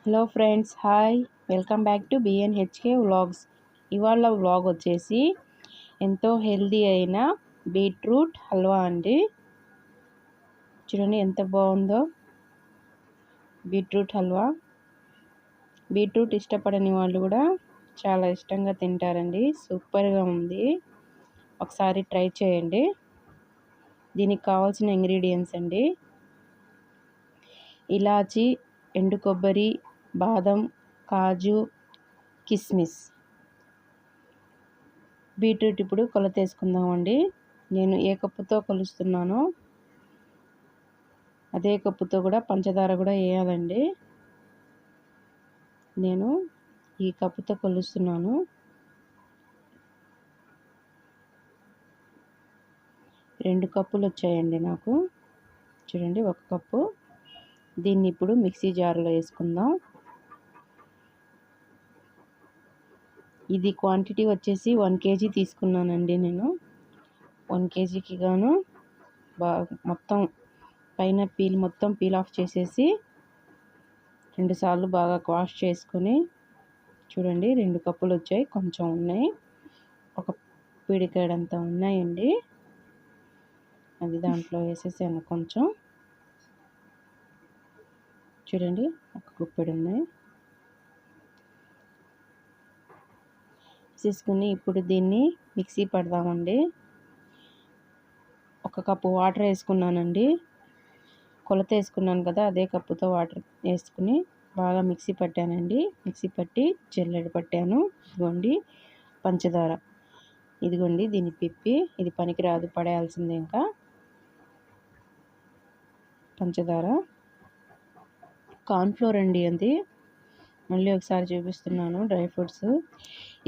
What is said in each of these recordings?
Hello friends, hi. Welcome back to BNHK vlogs. ఇవాళ vlog వచ్చేసి ఎంతో హెల్దీ అయిన బీట్రూట్ హల్వా అండి. చూడండి ఎంత బాగుందో బీట్రూట్ హల్వా. బీట్రూట్ ఇష్టపడని వాళ్ళు కూడా చాలా ఇష్టంగా తింటారండి. సూపర్గా ఉంది, ఒకసారి ట్రై చేయండి. దీనికి కావాల్సిన ఇంగ్రీడియంట్స్ అండి: ఇలాచి, ఎండు కొబ్బరి, బాదం, కాజు, కిస్మిస్. బీట్రూట్ ఇప్పుడు కొలత వేసుకుందామండి. నేను ఏ కప్పుతో కొలుస్తున్నానో అదే కప్పుతో కూడా పంచదార కూడా వేయాలండి. నేను ఈ కప్పుతో కొలుస్తున్నాను. రెండు కప్పులు వచ్చాయండి నాకు. చూడండి, ఒక కప్పు. దీన్ని ఇప్పుడు మిక్సీ జార్లో వేసుకుందాం. ఇది క్వాంటిటీ వచ్చేసి 1 kg తీసుకున్నానండి నేను. 1 kgకి గాను మొత్తం పైన మొత్తం పీల్ ఆఫ్ చేసేసి 2 సార్లు బాగా వాష్ చేసుకొని, చూడండి 2 కప్పులు వచ్చాయి. కొంచెం ఉన్నాయి, ఒక పిడికాడంతా ఉన్నాయండి. అది దాంట్లో వేసేసాను కొంచెం. చూడండి, ఒక గుప్పెడు ఉన్నాయి. తీసుకుని ఇప్పుడు దీన్ని మిక్సీ పడదామండి. 1 కప్పు వాటర్ వేసుకున్నానండి. కొలత వేసుకున్నాను కదా, అదే కప్పుతో వాటర్ వేసుకుని బాగా మిక్సీ పట్టానండి. మిక్సీ పట్టి జల్లెడ పట్టాను. ఇదిగోండి పంచదార. ఇదిగోండి దీన్ని పిప్పి, ఇది పనికిరాదు, పడేయాల్సిందే. ఇంకా పంచదార, కార్న్ఫ్లోర్ అండి అది. మళ్ళీ ఒకసారి చూపిస్తున్నాను. డ్రై ఫ్రూట్స్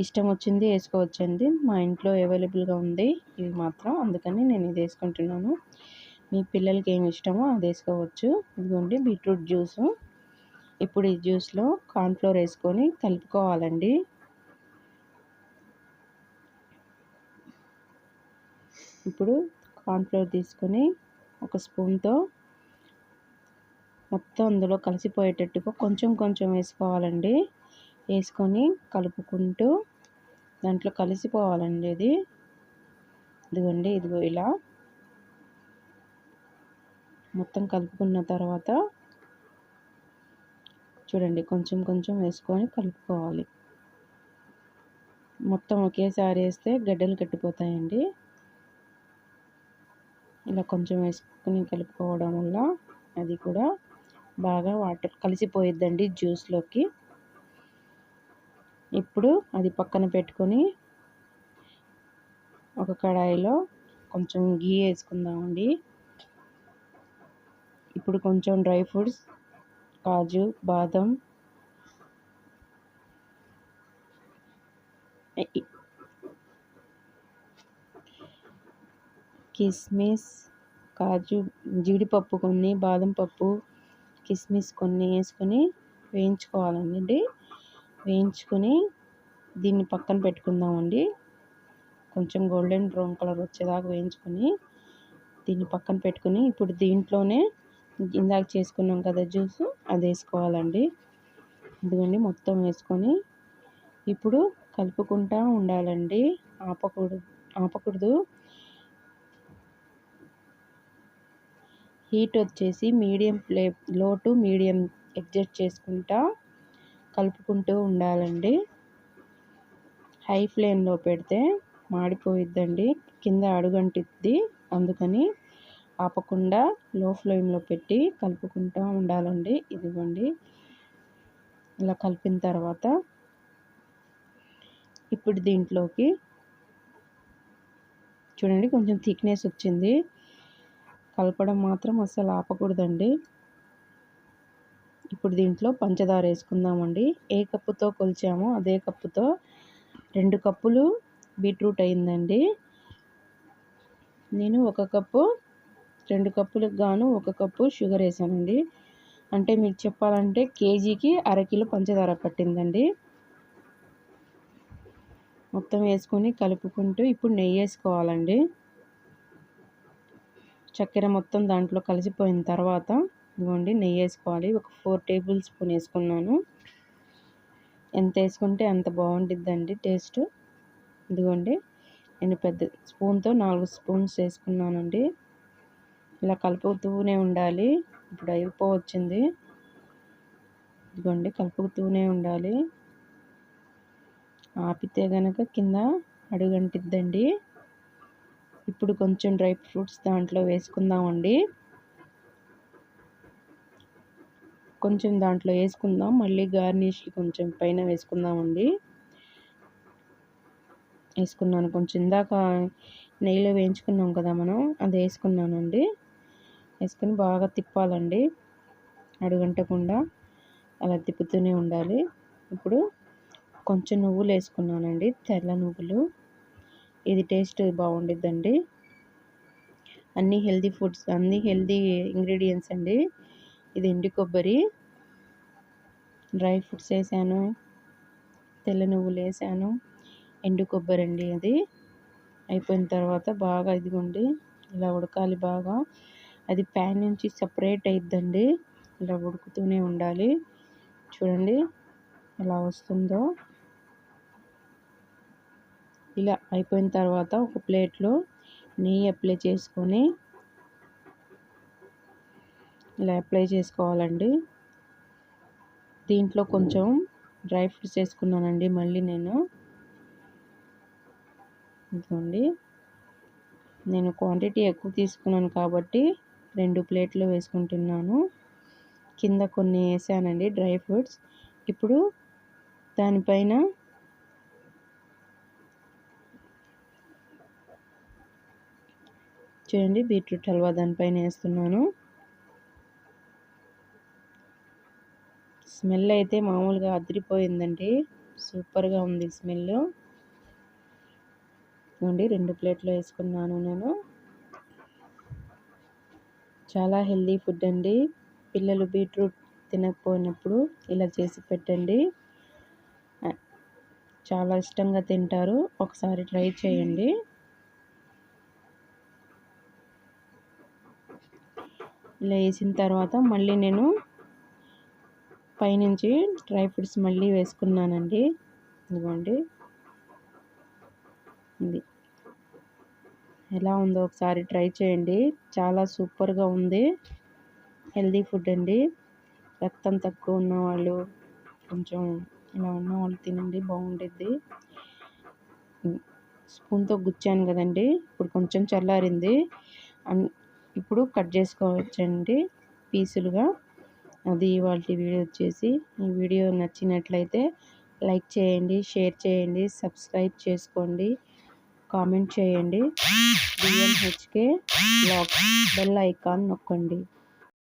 ఇష్టం వచ్చింది వేసుకోవచ్చండి. మా ఇంట్లో అవైలబుల్గా ఉంది ఇవి మాత్రం, అందుకని నేను ఇది వేసుకుంటున్నాను. మీ పిల్లలకి ఏమి ఇష్టమో అది వేసుకోవచ్చు. ఇదిగోండి బీట్రూట్ జ్యూసు. ఇప్పుడు ఈ జ్యూస్లో కార్న్ఫ్లోర్ వేసుకొని కలుపుకోవాలండి. ఇప్పుడు కార్న్ఫ్లోర్ తీసుకొని ఒక స్పూన్తో మొత్తం అందులో కలిసిపోయేటట్టుగా కొంచెం కొంచెం వేసుకోవాలండి. వేసుకొని కలుపుకుంటూ దాంట్లో కలిసిపోవాలండి ఇది. ఇదిగోండి, ఇదిగో ఇలా మొత్తం కలుపుకున్న తర్వాత చూడండి కొంచెం కొంచెం వేసుకొని కలుపుకోవాలి. మొత్తం ఒకేసారి వేస్తే గడ్డలు కట్టిపోతాయండి. ఇలా కొంచెం వేసుకొని కలుపుకోవడం వల్ల అది కూడా బాగా వాటర్ కలిసిపోయిద్దండి జ్యూస్లోకి. ఇప్పుడు అది పక్కన పెట్టుకొని ఒక కడాయిలో కొంచెం గీ వేసుకుందామండి. ఇప్పుడు కొంచెం డ్రై ఫ్రూట్స్, కాజు, బాదం, కిస్మిస్, కాజు, జీడిపప్పు కొన్ని, బాదం పప్పు, కిస్మిస్ కొన్ని వేసుకొని వేయించుకోవాలండి. వేయించుకొని దీన్ని పక్కన పెట్టుకుందామండి. కొంచెం గోల్డెన్ బ్రౌన్ కలర్ వచ్చేదాకా వేయించుకొని దీన్ని పక్కన పెట్టుకుని ఇప్పుడు దీంట్లోనే ఇందాక చేసుకున్నాం కదా జ్యూసు, అది వేసుకోవాలండి. ఇదిగోండి మొత్తం వేసుకొని ఇప్పుడు కలుపుకుంటూ ఉండాలండి. ఆపకూడదు. హీట్ వచ్చేసి లో టు మీడియం అడ్జస్ట్ చేసుకుంటా కలుపుకుంటూ ఉండాలండి. హై ఫ్లేమ్లో పెడితే మాడిపోయిద్దండి, కింద అడుగంటిద్ది. అందుకని ఆపకుండా లో ఫ్లేమ్లో పెట్టి కలుపుకుంటూ ఉండాలండి. ఇదిగోండి ఇలా కలిపిన తర్వాత ఇప్పుడు దీంట్లోకి చూడండి కొంచెం థిక్నెస్ వచ్చింది. కలపడం మాత్రం అస్సలు ఆపకూడదండి. ఇప్పుడు దీంట్లో పంచదార వేసుకుందామండి. ఏ కప్పుతో కొలిచామో అదే కప్పుతో 2 కప్పులు బీట్రూట్ అయిందండి. నేను 1 కప్పు, 2 కప్పులకు గాను 1 కప్పు షుగర్ వేసానండి. అంటే మీకు చెప్పాలంటే కేజీకి 1/2 కిలో పంచదార పట్టిందండి. మొత్తం వేసుకొని కలుపుకుంటూ ఇప్పుడు నెయ్యి వేసుకోవాలండి. చక్కెర మొత్తం దాంట్లో కలిసిపోయిన తర్వాత ఇదిగోండి నెయ్యి వేసుకోవాలి. ఒక 4 టేబుల్ స్పూన్ వేసుకున్నాను. ఎంత వేసుకుంటే అంత బాగుంటుందండి టేస్ట్. ఇదిగోండి నేను పెద్ద స్పూన్తో 4 స్పూన్స్ వేసుకున్నానండి. ఇలా కలుపుతూనే ఉండాలి. ఇప్పుడు అయిపోవచ్చింది. ఇదిగోండి కలుపుతూనే ఉండాలి. ఆపితే గనక కింద అడుగంటిద్దండి. ఇప్పుడు కొంచెం డ్రై ఫ్రూట్స్ దాంట్లో వేసుకుందామండి. కొంచెం దాంట్లో వేసుకుందాం. మళ్ళీ గార్నిష్ కొంచెం పైన వేసుకుందామండి. వేసుకున్నాను. కొంచెం ఇందాక నెయ్యిలో వేయించుకున్నాం కదా మనం, అది వేసుకున్నానండి. వేసుకొని బాగా తిప్పాలండి. అడుగంటకుండా అలా తిప్పుతూనే ఉండాలి. ఇప్పుడు కొంచెం నువ్వులు వేసుకున్నానండి, తెల్ల నువ్వులు. ఇది టేస్ట్ బాగుండిద్దండి. అన్నీ హెల్దీ ఫుడ్స్, అన్నీ హెల్దీ ఇంగ్రీడియంట్స్ అండి. ఇది ఎండు కొబ్బరి, డ్రై ఫ్రూట్స్ వేసాను, తెల్ల నువ్వులు వేసాను, ఎండు కొబ్బరి అండి. అది అయిపోయిన తర్వాత బాగా ఇదిగోండి ఇలా ఉడకాలి బాగా. అది ప్యాన్ నుంచి సపరేట్ అయిద్దండి. ఇలా ఉడుకుతూనే ఉండాలి. చూడండి ఎలా వస్తుందో. ఇలా అయిపోయిన తర్వాత ఒక ప్లేట్లో నెయ్యి అప్లై చేసుకొని ఇలా అప్లై చేసుకోవాలండి. దీంట్లో కొంచెం డ్రై ఫ్రూట్స్ వేసుకున్నానండి మళ్ళీ నేను. ఇదిగోండి నేను క్వాంటిటీ ఎక్కువ తీసుకున్నాను కాబట్టి 2 ప్లేట్లు వేసుకుంటున్నాను. కింద కొన్ని వేసానండి డ్రై ఫ్రూట్స్. ఇప్పుడు దానిపైన చూడండి బీట్రూట్ హల్వా దానిపైన వేస్తున్నాను. స్మెల్ అయితే మామూలుగా అదిరిపోయిందండి. సూపర్గా ఉంది స్మెల్. చూడండి 2 ప్లేట్లు వేసుకున్నాను నేను. చాలా హెల్దీ ఫుడ్ అండి. పిల్లలు బీట్రూట్ తినకపోయినప్పుడు ఇలా చేసి పెట్టండి, చాలా ఇష్టంగా తింటారు. ఒకసారి ట్రై చేయండి. ఇలా వేసిన తర్వాత మళ్ళీ నేను పైనుంచి డ్రై ఫ్రూట్స్ మళ్ళీ వేసుకున్నానండి. ఇదిగోండి ఇది ఎలా ఉందో ఒకసారి ట్రై చేయండి. చాలా సూపర్గా ఉంది. హెల్దీ ఫుడ్ అండి. రక్తం తక్కువ ఉన్నవాళ్ళు, కొంచెం ఇలా ఉన్నవాళ్ళు తినండి, బాగుంటుంది. స్పూన్తో గుచ్చాను కదండి, ఇప్పుడు కొంచెం చల్లారింది. ఇప్పుడు కట్ చేసుకోవచ్చండి పీసులుగా. అది ఇవాళ వీడియో వచ్చేసి. ఈ వీడియో నచ్చినట్లయితే లైక్ చేయండి, షేర్ చేయండి, సబ్స్క్రైబ్ చేసుకోండి, కామెంట్ చేయండి. DNHK బ్లాగ్స్ బెల్ ఐకాన్ నొక్కండి.